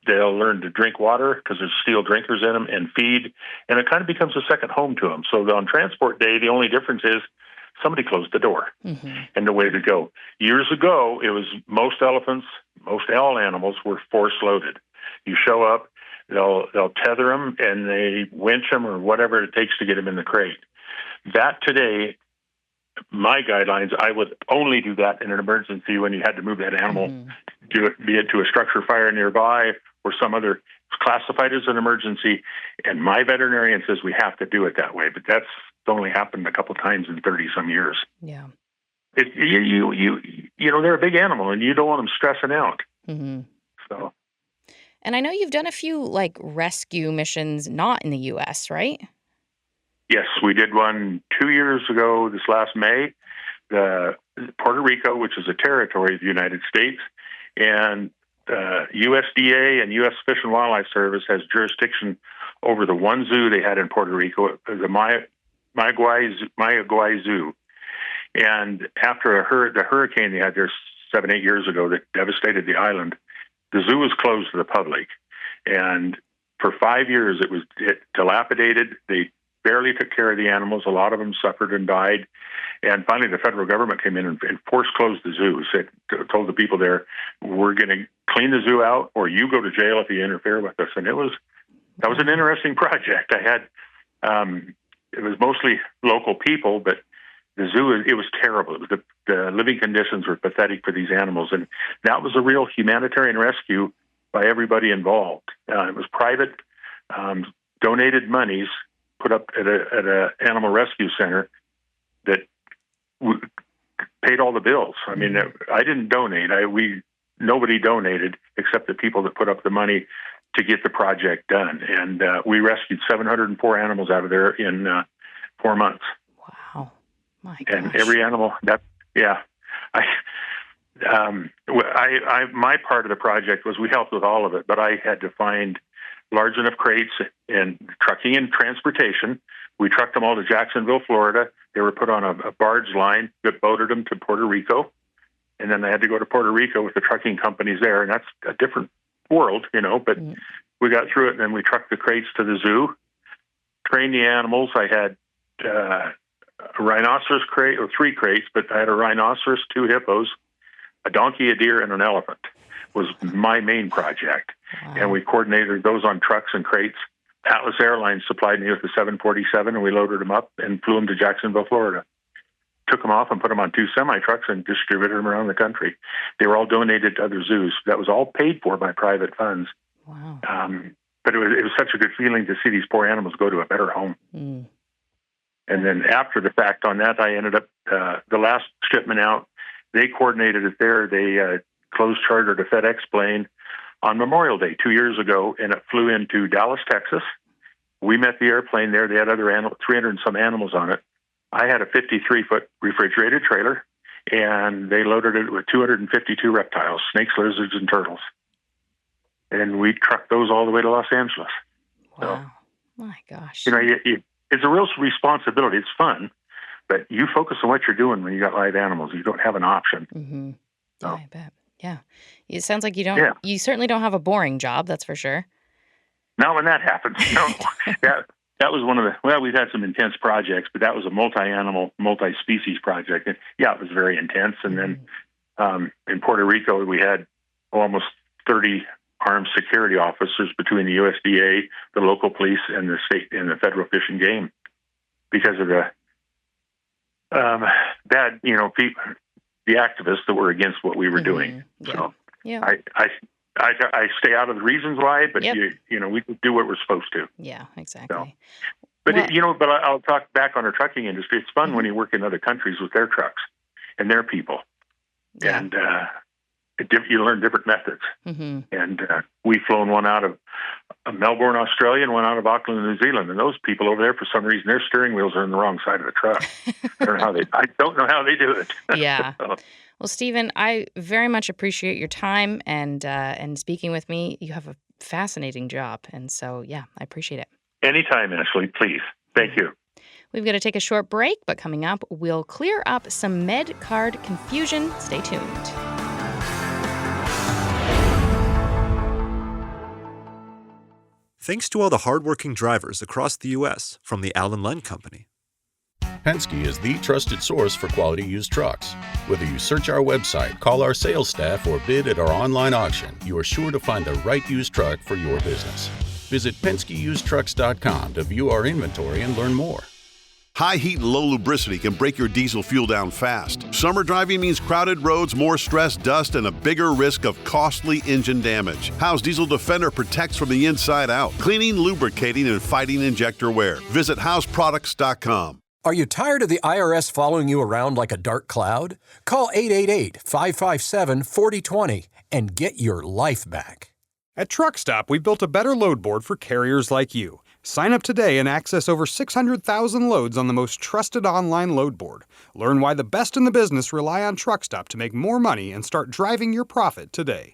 They'll learn to drink water because there's steel drinkers in them, and feed. And it kind of becomes a second home to them. So on transport day, the only difference is somebody closed the door Mm-hmm. and away to go. Years ago, it was most elephants, most all animals were force loaded. You show up, they'll tether them and they winch them or whatever it takes to get them in the crate. That today, my guidelines, I would only do that in an emergency when you had to move that animal, be it to a structure fire nearby or some other, it's classified as an emergency. And my veterinarian says we have to do it that way, but that's only happened a couple times in 30 some years. Yeah. They're a big animal and you don't want them stressing out. Mm-hmm. So. And I know you've done a few like rescue missions not in the U.S., right? Yes, we did one 2 years ago, this last May, Puerto Rico, which is a territory of the United States, and USDA and U.S. Fish and Wildlife Service has jurisdiction over the one zoo they had in Puerto Rico, the Mayaguay Zoo. And after the hurricane they had there 7-8 years ago that devastated the island, the zoo was closed to the public. And for 5 years, it was dilapidated. They barely took care of the animals. A lot of them suffered and died. And finally, the federal government came in and force closed the zoo. Told the people there, we're going to clean the zoo out, or you go to jail if you interfere with us. And that was an interesting project. It was mostly local people, but the zoo, it was terrible. The living conditions were pathetic for these animals. And that was a real humanitarian rescue by everybody involved. It was private, donated monies put up at a animal rescue center that paid all the bills. I mean, I didn't donate. Nobody donated except the people that put up the money to get the project done. And we rescued 704 animals out of there in 4 months. Wow. My gosh. And every animal, my part of the project was we helped with all of it, but I had to find large enough crates and trucking and transportation. We trucked them all to Jacksonville, Florida. They were put on a barge line that boated them to Puerto Rico. And then they had to go to Puerto Rico with the trucking companies there. And that's a different world, but we got through it. And then we trucked the crates to the zoo, trained the animals. I had a rhinoceros crate, or 3 crates, but I had a rhinoceros, 2 hippos, a donkey, a deer, and an elephant was my main project. Wow. And we coordinated those on trucks and crates. Atlas Airlines supplied me with the 747, and we loaded them up and flew them to Jacksonville, Florida. Took them off and put them on 2 semi-trucks and distributed them around the country. They were all donated to other zoos. That was all paid for by private funds. Wow. But it was such a good feeling to see these poor animals go to a better home. Mm. And then after the fact on that, I ended up, the last shipment out, they coordinated it there. They closed chartered a FedEx plane on Memorial Day 2 years ago, and it flew into Dallas, Texas. We met the airplane there. They had other 300 and some animals on it. I had a 53-foot refrigerated trailer, and they loaded it with 252 reptiles, snakes, lizards, and turtles. And we trucked those all the way to Los Angeles. Wow. So, my gosh. It's a real responsibility. It's fun, but you focus on what you're doing when you got live animals. You don't have an option. Mm-hmm. Yeah, I bet. Yeah. It sounds like you certainly don't have a boring job, that's for sure. Not when that happens. No. That was one of we've had some intense projects, but that was a multi-animal, multi-species project. And it was very intense. And then in Puerto Rico, we had almost 30 armed security officers between the USDA, the local police, and the state and the federal fish and game because of the bad, people, the activists that were against what we were doing. Yeah. So yeah. I stay out of the reasons why, but we do what we're supposed to. Yeah, exactly. So, but I'll talk back on our trucking industry. It's fun when you work in other countries with their trucks and their people, and you learn different methods. Mm-hmm. And we've flown one out of Melbourne, Australia, and one out of Auckland, New Zealand. And those people over there, for some reason, their steering wheels are on the wrong side of the truck. I don't know how they do it. Yeah. Well, Stephen, I very much appreciate your time and speaking with me. You have a fascinating job, and so I appreciate it. Anytime, Ashley, please. Thank you. We've got to take a short break, but coming up, we'll clear up some med card confusion. Stay tuned. Thanks to all the hardworking drivers across the U.S. from the Allen Len Company. Penske is the trusted source for quality used trucks. Whether you search our website, call our sales staff, or bid at our online auction, you are sure to find the right used truck for your business. Visit PenskeUsedTrucks.com to view our inventory and learn more. High heat and low lubricity can break your diesel fuel down fast. Summer driving means crowded roads, more stress, dust, and a bigger risk of costly engine damage. Howe's Diesel Defender protects from the inside out, cleaning, lubricating, and fighting injector wear. Visit howsproducts.com. Are you tired of the IRS following you around like a dark cloud? Call 888-557-4020 and get your life back. At Truck Stop, we built a better load board for carriers like you. Sign up today and access over 600,000 loads on the most trusted online load board. Learn why the best in the business rely on Truck Stop to make more money and start driving your profit today.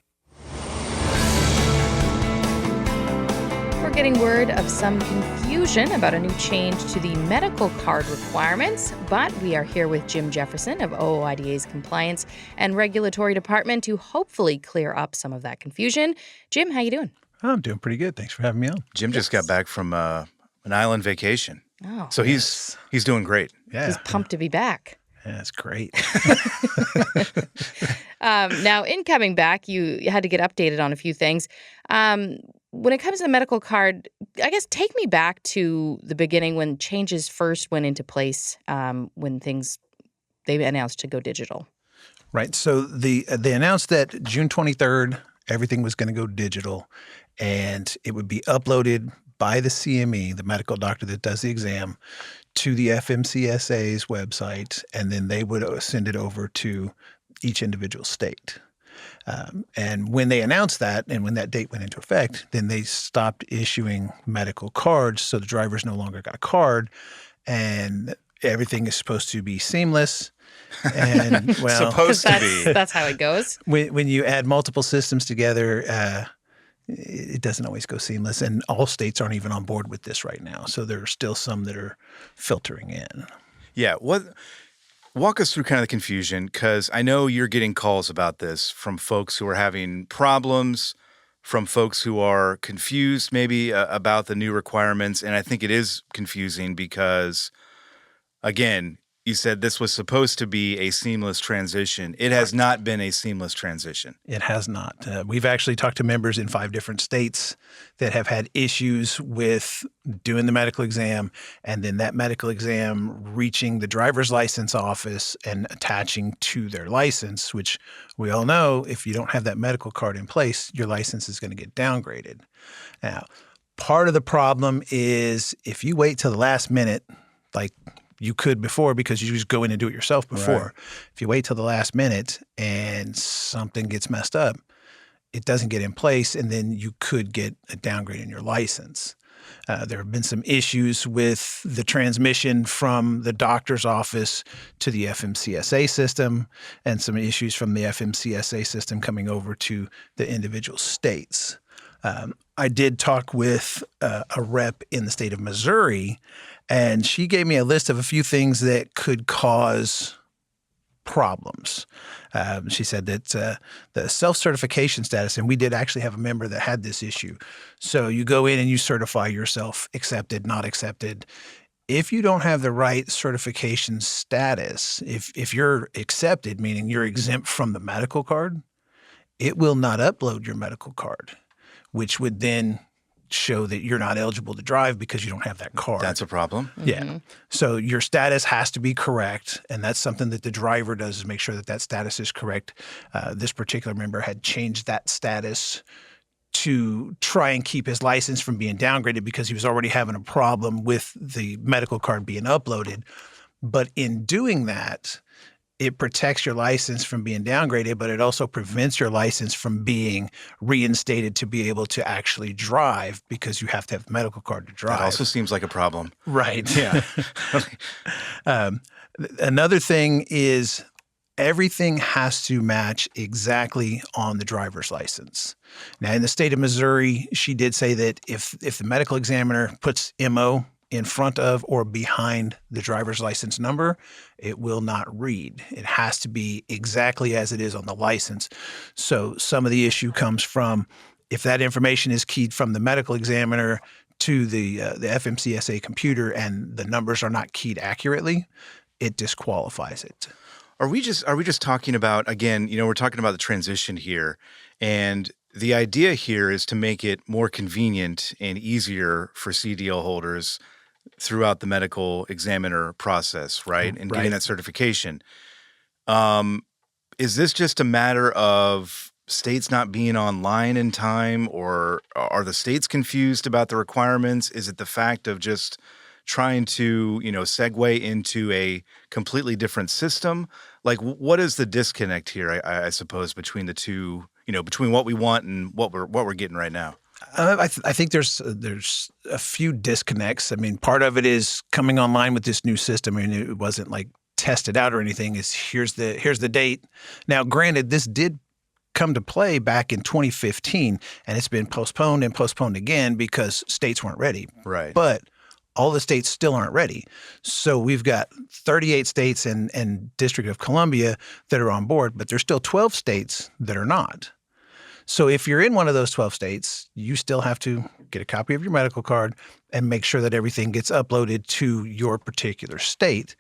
We're getting word of some confusion about a new change to the medical card requirements, but we are here with Jim Jefferson of OOIDA's Compliance and Regulatory Department to hopefully clear up some of that confusion. Jim, how you doing? I'm doing pretty good. Thanks for having me on. Jim just got back from an island vacation. Oh, so he's doing great. Yeah. He's pumped to be back. Yeah, that's great. Now, in coming back, you had to get updated on a few things. When it comes to the medical card, I guess take me back to the beginning when changes first went into place, when they announced to go digital. Right. So they announced that June 23rd, everything was going to go digital, and it would be uploaded by the CME, the medical doctor that does the exam, to the FMCSA's website, and then they would send it over to each individual state. And when they announced that and when that date went into effect, then they stopped issuing medical cards. So the drivers no longer got a card, and everything is supposed to be seamless. And well, supposed to be. That's how it goes. When you add multiple systems together, it doesn't always go seamless. And all states aren't even on board with this right now. So there are still some that are filtering in. Yeah. Walk us through kind of the confusion, because I know you're getting calls about this from folks who are having problems, from folks who are confused maybe about the new requirements. And I think it is confusing because, again, you said this was supposed to be a seamless transition. It has not been a seamless transition. It has not. We've actually talked to members in 5 different states that have had issues with doing the medical exam, and then that medical exam reaching the driver's license office and attaching to their license, which we all know if you don't have that medical card in place, your license is going to get downgraded. Now, part of the problem is if you wait till the last minute, like you could before because you just go in and do it yourself before. Right. If you wait till the last minute and something gets messed up, it doesn't get in place, and then you could get a downgrade in your license. There have been some issues with the transmission from the doctor's office to the FMCSA system, and some issues from the FMCSA system coming over to the individual states. I did talk with a rep in the state of Missouri, and she gave me a list of a few things that could cause problems. She said that the self-certification status, and we did actually have a member that had this issue. So you go in and you certify yourself accepted, not accepted. If you don't have the right certification status, if you're accepted, meaning you're exempt from the medical card, it will not upload your medical card, which would then show that you're not eligible to drive because you don't have that card. That's a problem. Yeah. Mm-hmm. So your status has to be correct, and that's something that the driver does is make sure that that status is correct. This particular member had changed that status to try and keep his license from being downgraded because he was already having a problem with the medical card being uploaded. But in doing that, it protects your license from being downgraded, but it also prevents your license from being reinstated to be able to actually drive because you have to have a medical card to drive. That also seems like a problem. Right. Yeah. Another thing is everything has to match exactly on the driver's license. Now, in the state of Missouri, she did say that if the medical examiner puts MO in front of or behind the driver's license number, it will not read. It has to be exactly as it is on the license. So some of the issue comes from if that information is keyed from the medical examiner to the FMCSA computer and the numbers are not keyed accurately, it disqualifies it. Are we just talking about, again, we're talking about the transition here, and the idea here is to make it more convenient and easier for CDL holders throughout the medical examiner process, right? And getting that certification. Is this just a matter of states not being online in time, or are the states confused about the requirements? Is it the fact of just trying to, segue into a completely different system? Like, what is the disconnect here, I suppose, between the two, between what we want and what we're getting right now? I think there's a few disconnects. I mean, part of it is coming online with this new system. I mean, it wasn't like tested out or anything. Is here's the date. Now, granted, this did come to play back in 2015, and it's been postponed and postponed again because states weren't ready. Right. But all the states still aren't ready. So we've got 38 states and District of Columbia that are on board, but there's still 12 states that are not. So if you're in one of those 12 states, you still have to get a copy of your medical card and make sure that everything gets uploaded to your particular state,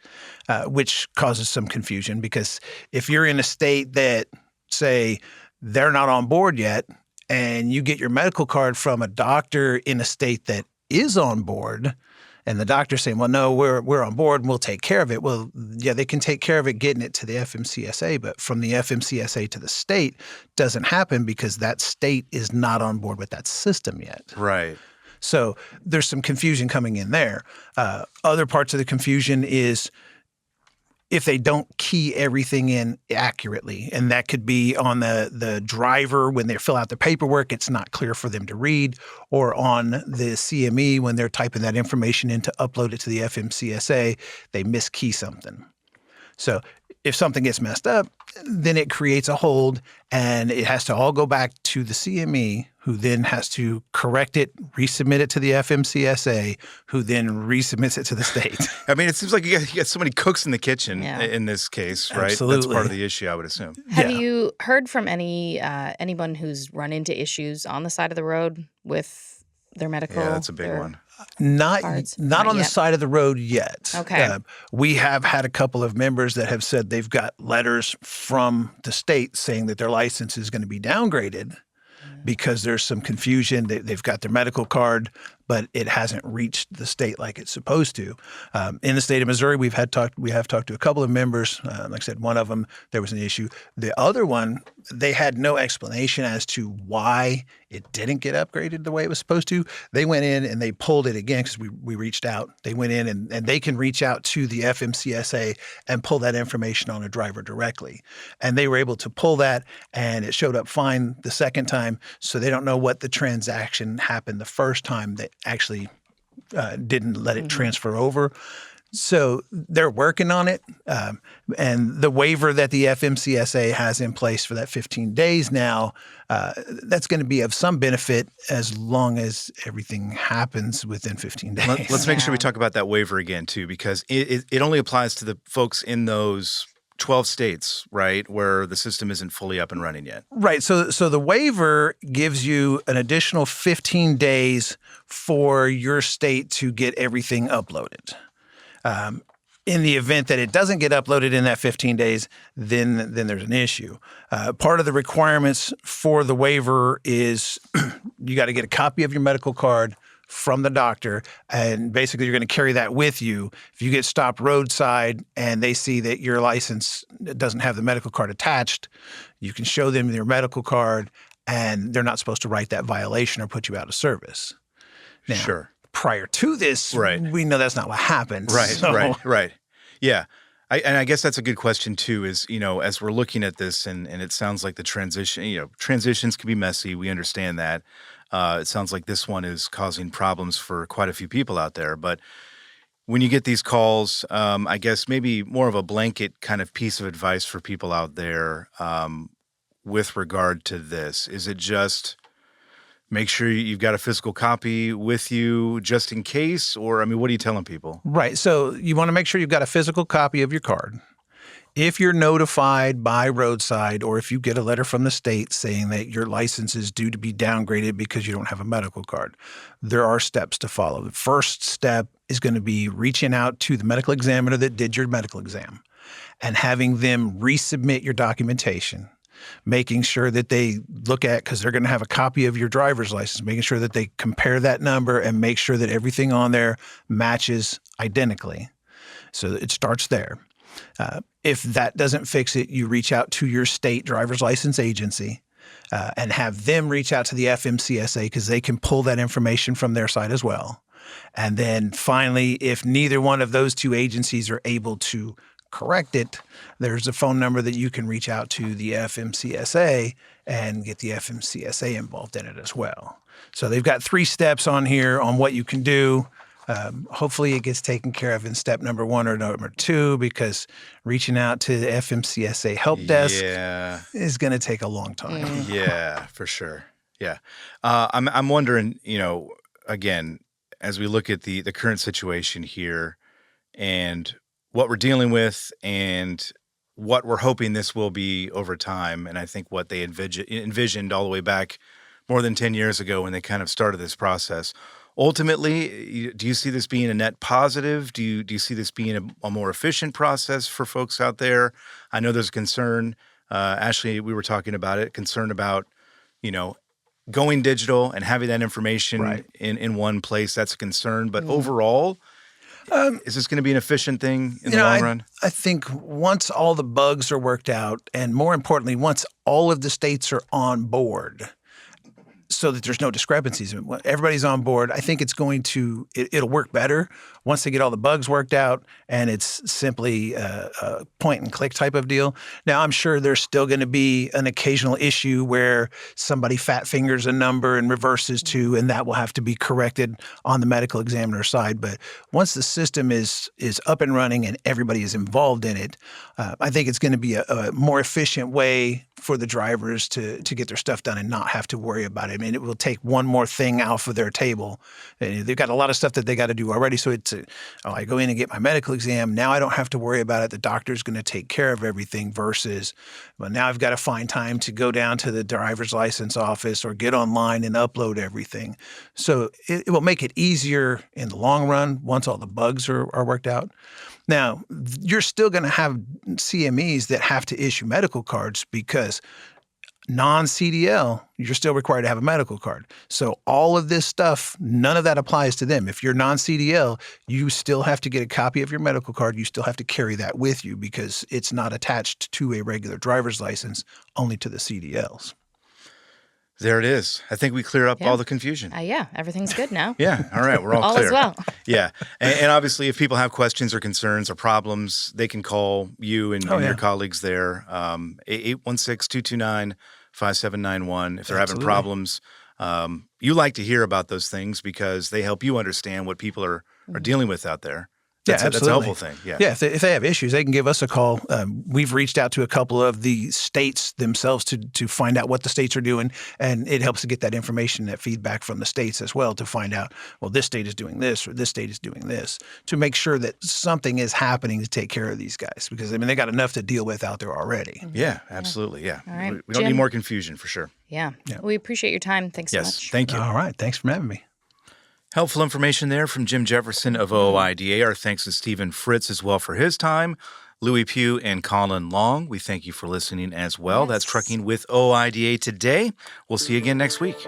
which causes some confusion because if you're in a state that, say, they're not on board yet, and you get your medical card from a doctor in a state that is on board, and the doctor's saying, well, no, we're on board and we'll take care of it. Well, yeah, they can take care of it getting it to the FMCSA, but from the FMCSA to the state doesn't happen because that state is not on board with that system yet. Right. So there's some confusion coming in there. Other parts of the confusion is if they don't key everything in accurately, and that could be on the driver when they fill out the paperwork, it's not clear for them to read, or on the CME when they're typing that information in to upload it to the FMCSA, they miskey something. So if something gets messed up, then it creates a hold and it has to all go back to the CME, who then has to correct it, resubmit it to the FMCSA, who then resubmits it to the state. I mean, it seems like you got so many cooks in the kitchen in this case, right? Absolutely. That's part of the issue, I would assume. Have you heard from anyone who's run into issues on the side of the road with their medical? Yeah, that's a big one. Not on the yet. side of the road yet. Okay. We have had a couple of members that have said they've got letters from the state saying that their license is going to be downgraded because there's some confusion. They've got their medical card, but it hasn't reached the state like it's supposed to. In the state of Missouri, we have talked to a couple of members. Like I said, one of them, there was an issue. The other one, they had no explanation as to why it didn't get upgraded the way it was supposed to. They went in and they pulled it again because we reached out. They went in and they can reach out to the FMCSA and pull that information on a driver directly. And they were able to pull that, and it showed up fine the second time. So they don't know what the transaction happened the first time that actually didn't let it transfer over. So they're working on it. And the waiver that the FMCSA has in place for that 15 days now, that's going to be of some benefit as long as everything happens within 15 days. Let's make sure we talk about that waiver again, too, because it only applies to the folks in those 12 states, right, where the system isn't fully up and running yet. Right. So the waiver gives you an additional 15 days for your state to get everything uploaded. In the event that it doesn't get uploaded in that 15 days, then there's an issue. Part of the requirements for the waiver is you got to get a copy of your medical card from the doctor, and basically you're going to carry that with you. If you get stopped roadside and they see that your license doesn't have the medical card attached, you can show them your medical card, and they're not supposed to write that violation or put you out of service. Now, Sure. Prior to this, we know that's not what happened. Right. Yeah. I guess that's a good question, too, is, as we're looking at this and it sounds like the transition, transitions can be messy. We understand that. It sounds like this one is causing problems for quite a few people out there. But when you get these calls, I guess maybe more of a blanket kind of piece of advice for people out there with regard to this. Is it just make sure you've got a physical copy with you just in case? Or, what are you telling people? Right. So you want to make sure you've got a physical copy of your card. If you're notified by roadside or if you get a letter from the state saying that your license is due to be downgraded because you don't have a medical card, there are steps to follow. The first step is going to be reaching out to the medical examiner that did your medical exam and having them resubmit your documentation, making sure that they look at, because they're going to have a copy of your driver's license, making sure that they compare that number and make sure that everything on there matches identically. So it starts there. If that doesn't fix it, you reach out to your state driver's license agency and have them reach out to the FMCSA because they can pull that information from their side as well. And then finally, if neither one of those two agencies are able to correct it, there's a phone number that you can reach out to the FMCSA and get the FMCSA involved in it as well. So they've got 3 steps on here on what you can do. Hopefully it gets taken care of in step number 1 or number 2, because reaching out to the FMCSA help desk is going to take a long time. Yeah, for sure. Yeah. I'm wondering, again, as we look at the current situation here and what we're dealing with and what we're hoping this will be over time, and I think what they envisioned all the way back more than 10 years ago when they kind of started this process. Ultimately, do you see this being a net positive? Do you see this being a more efficient process for folks out there? I know there's concern. Ashley, we were talking about it, concern about, going digital and having that information in one place. That's a concern. But overall, is this going to be an efficient thing in the long run? I think once all the bugs are worked out, and more importantly, once all of the states are on board, so that there's no discrepancies. Everybody's on board. I think it's going to it'll work better once they get all the bugs worked out, and it's simply a point and click type of deal. Now, I'm sure there's still going to be an occasional issue where somebody fat fingers a number and reverses to, and that will have to be corrected on the medical examiner side. But once the system is up and running and everybody is involved in it, I think it's going to be a more efficient way for the drivers to get their stuff done and not have to worry about it. I mean, it will take one more thing off of their table. They've got a lot of stuff that they got to do already. So I go in and get my medical exam. Now I don't have to worry about it. The doctor's going to take care of everything versus, well, now I've got to find time to go down to the driver's license office or get online and upload everything. So it will make it easier in the long run once all the bugs are worked out. Now, you're still going to have CMEs that have to issue medical cards because non-CDL, you're still required to have a medical card. So all of this stuff, none of that applies to them. If you're non-CDL, you still have to get a copy of your medical card. You still have to carry that with you because it's not attached to a regular driver's license, only to the CDLs. There it is. I think we clear up all the confusion. Yeah, everything's good now. Yeah, all right, we're all all clear. As well. Yeah, and obviously if people have questions or concerns or problems, they can call you and your colleagues there, 816-229-5791. If they're having problems, you like to hear about those things because they help you understand what people are dealing with out there. That's a helpful thing. Yeah. If they have issues, they can give us a call. We've reached out to a couple of the states themselves to find out what the states are doing, and it helps to get that information, that feedback from the states as well to find out, well, this state is doing this or this state is doing this, to make sure that something is happening to take care of these guys because, I mean, they got enough to deal with out there already. Yeah, absolutely. Yeah. All right. We don't need more confusion for sure. Yeah. We appreciate your time. Thanks so much. Yes, thank you. All right. Thanks for having me. Helpful information there from Jim Jefferson of OOIDA. Our thanks to Stephen Fritz as well for his time. Lewie Pugh and Colin Long, we thank you for listening as well. Yes. That's Trucking with OOIDA today. We'll see you again next week.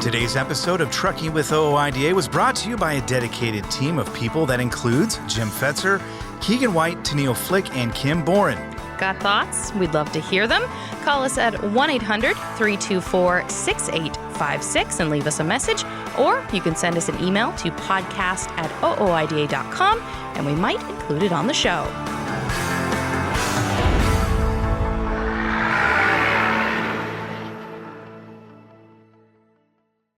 Today's episode of Trucking with OOIDA was brought to you by a dedicated team of people that includes Jim Fetzer, Keegan White, Tennille Flick, and Kim Boren. Got thoughts? We'd love to hear them. Call us at 1-800-324-6856 and leave us a message. Or you can send us an email to podcast@ooida.com and we might include it on the show.